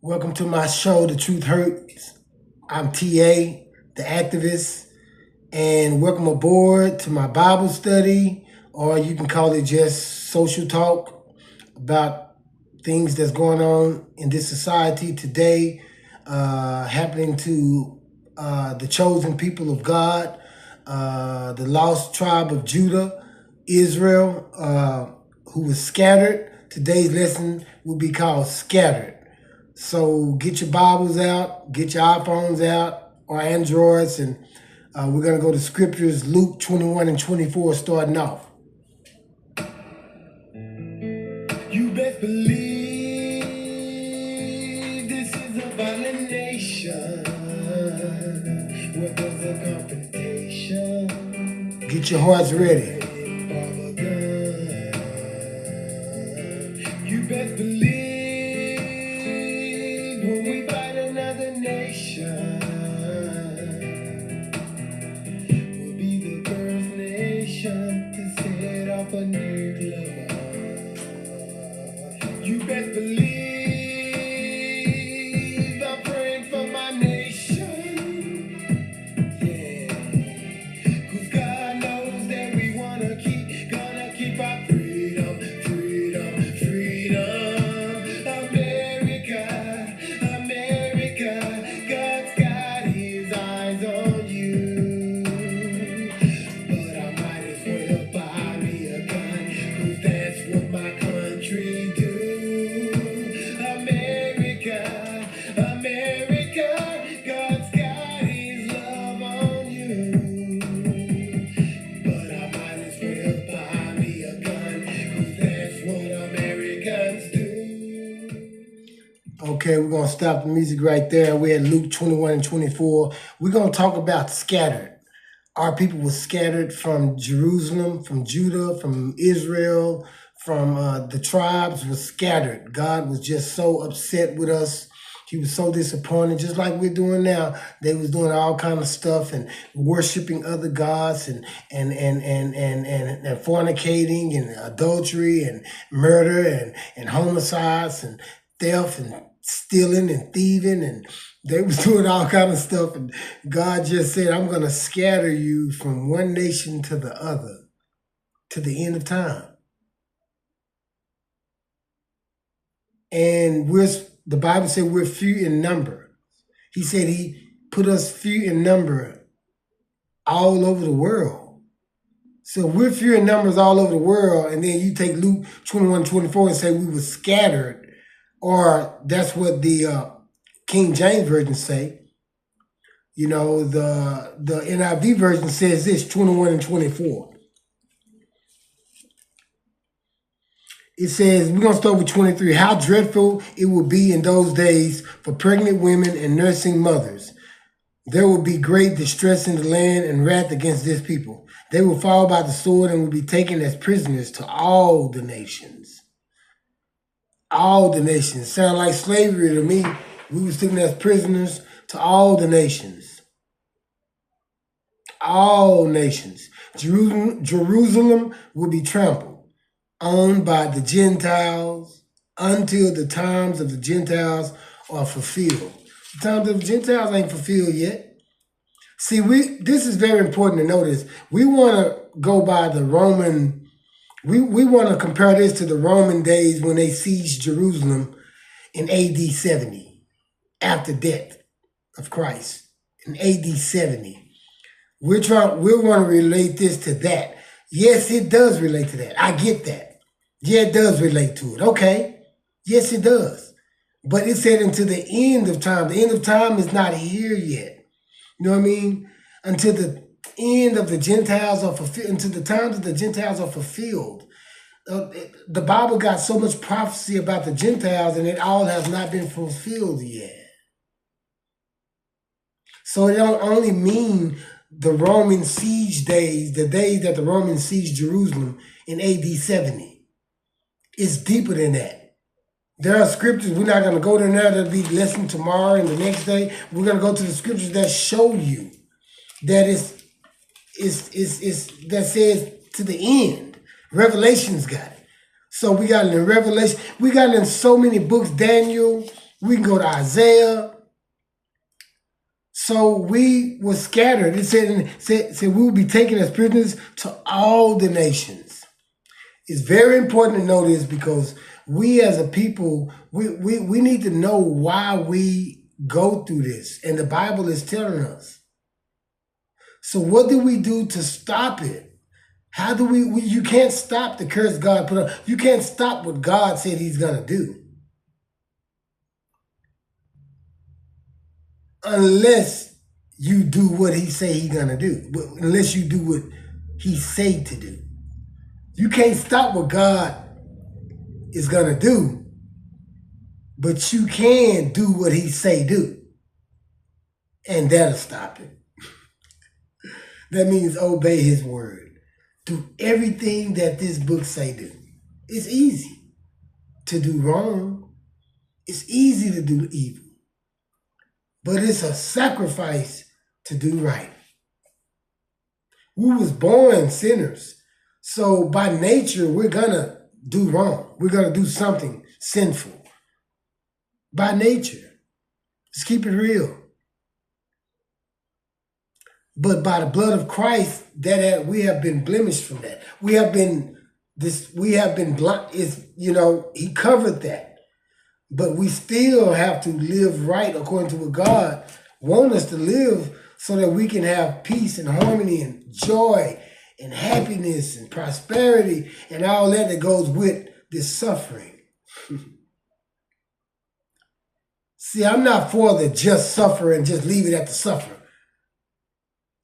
Welcome to my show, The Truth Hurts. I'm T.A, the activist, and welcome aboard to my Bible study, or you can call it just social talk about things that's going on in this society today, happening to the chosen people of God, the lost tribe of Judah, Israel, who was scattered. Today's lesson will be called Scattered. So get your Bibles out, get your iPhones out or Androids, and we're going to go to scriptures, Luke 21 and 24 starting off. You best believe this is a violent nation where there's a confrontation. Get your hearts ready. You best believe when we fight another nation, we'll be the first nation to set off a nuclear. You best believe I'm praying for my nation. Yeah, 'cause God knows that we gonna keep our freedom, freedom, freedom. Okay, we're going to stop the music right there. We're at Luke 21 and 24. We're going to talk about scattered. Our people were scattered from Jerusalem, from Judah, from Israel, from the tribes was scattered. God was just so upset with us. He was so disappointed, just like we're doing now. They was doing all kind of stuff and worshiping other gods and fornicating and adultery and murder and homicides and theft and stealing and thieving, and they was doing all kind of stuff. And God just said, I'm going to scatter you from one nation to the other, to the end of time. And the Bible said we're few in number. He said he put us few in number all over the world. So we're few in numbers all over the world, and then you take Luke 21:24 and say we were scattered, or that's what the King James Version say. You know, the NIV version says this, 21 and 24. It says, we're going to start with 23. How dreadful it will be in those days for pregnant women and nursing mothers. There will be great distress in the land and wrath against this people. They will fall by the sword and will be taken as prisoners to all the nations. All the nations. Sound like slavery to me. We were taken as prisoners to all the nations. All nations. Jerusalem will be trampled on by the Gentiles until the times of the Gentiles are fulfilled. The times of the Gentiles ain't fulfilled yet. See, this is very important to notice. We want to go by the Roman, we want to compare this to the Roman days when they sieged Jerusalem in AD 70, after death of Christ, in AD 70. We want to relate this to that. Yes, it does relate to that. I get that. Yeah, it does relate to it. Okay. Yes, it does. But it said until the end of time. The end of time is not here yet. You know what I mean? Until the end of the Gentiles are fulfilled, until the times of the Gentiles are fulfilled. The Bible got so much prophecy about the Gentiles, and it all has not been fulfilled yet. So it don't only mean the Roman siege days, the days that the Romans sieged Jerusalem in AD 70. It's deeper than that. There are scriptures, we're not going to go to there, that'll be lesson tomorrow and the next day. We're going to go to the scriptures that show you that that says to the end. Revelation's got it. So we got it in Revelation. We got it in so many books, Daniel, We can go to Isaiah. So we were scattered. It said we will be taken as prisoners to all the nations. It's very important to know this because we as a people, we need to know why we go through this. And the Bible is telling us. So what do we do to stop it? How do you can't stop the curse God put on. You can't stop what God said he's going to do. Unless you do what he say he's going to do. Unless you do what he say to do. You can't stop what God is going to do. But you can do what he say do. And that'll stop it. That means obey his word. Do everything that this book say do. It's easy to do wrong. It's easy to do evil. But it's a sacrifice to do right. We was born sinners. So by nature, we're going to do wrong. We're going to do something sinful. By nature. Let's keep it real. But by the blood of Christ, we have been blemished from that. We have been blind. He covered that. But we still have to live right according to what God wants us to live so that we can have peace and harmony and joy and happiness and prosperity and all that goes with this suffering. See, I'm not for the just suffer and just leave it at the suffer.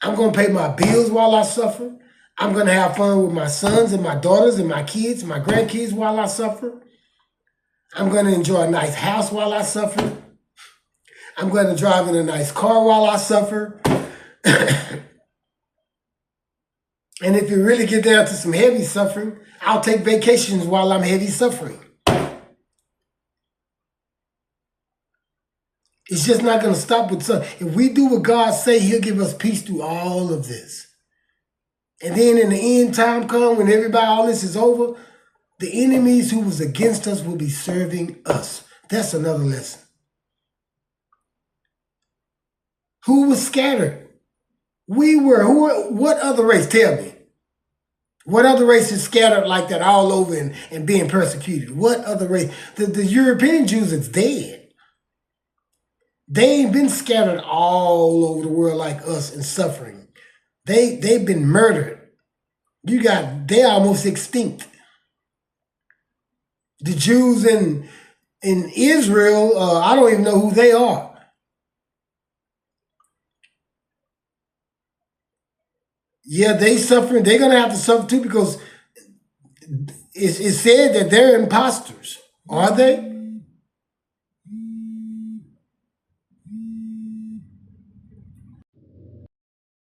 I'm going to pay my bills while I suffer. I'm going to have fun with my sons and my daughters and my kids, my grandkids while I suffer. I'm going to enjoy a nice house while I suffer. I'm going to drive in a nice car while I suffer. And if you really get down to some heavy suffering, I'll take vacations while I'm heavy suffering. It's just not going to stop with some. If we do what God say, he'll give us peace through all of this. And then in the end time come, when all this is over, the enemies who was against us will be serving us. That's another lesson. Who was scattered? We were. What other race? Tell me. What other race is scattered like that all over and being persecuted? What other race? The European Jews is dead. They ain't been scattered all over the world like us and suffering. They've been murdered. They almost extinct. The Jews in Israel, I don't even know who they are. Yeah, they suffering. They're going to have to suffer too because it's said that they're imposters. Are they?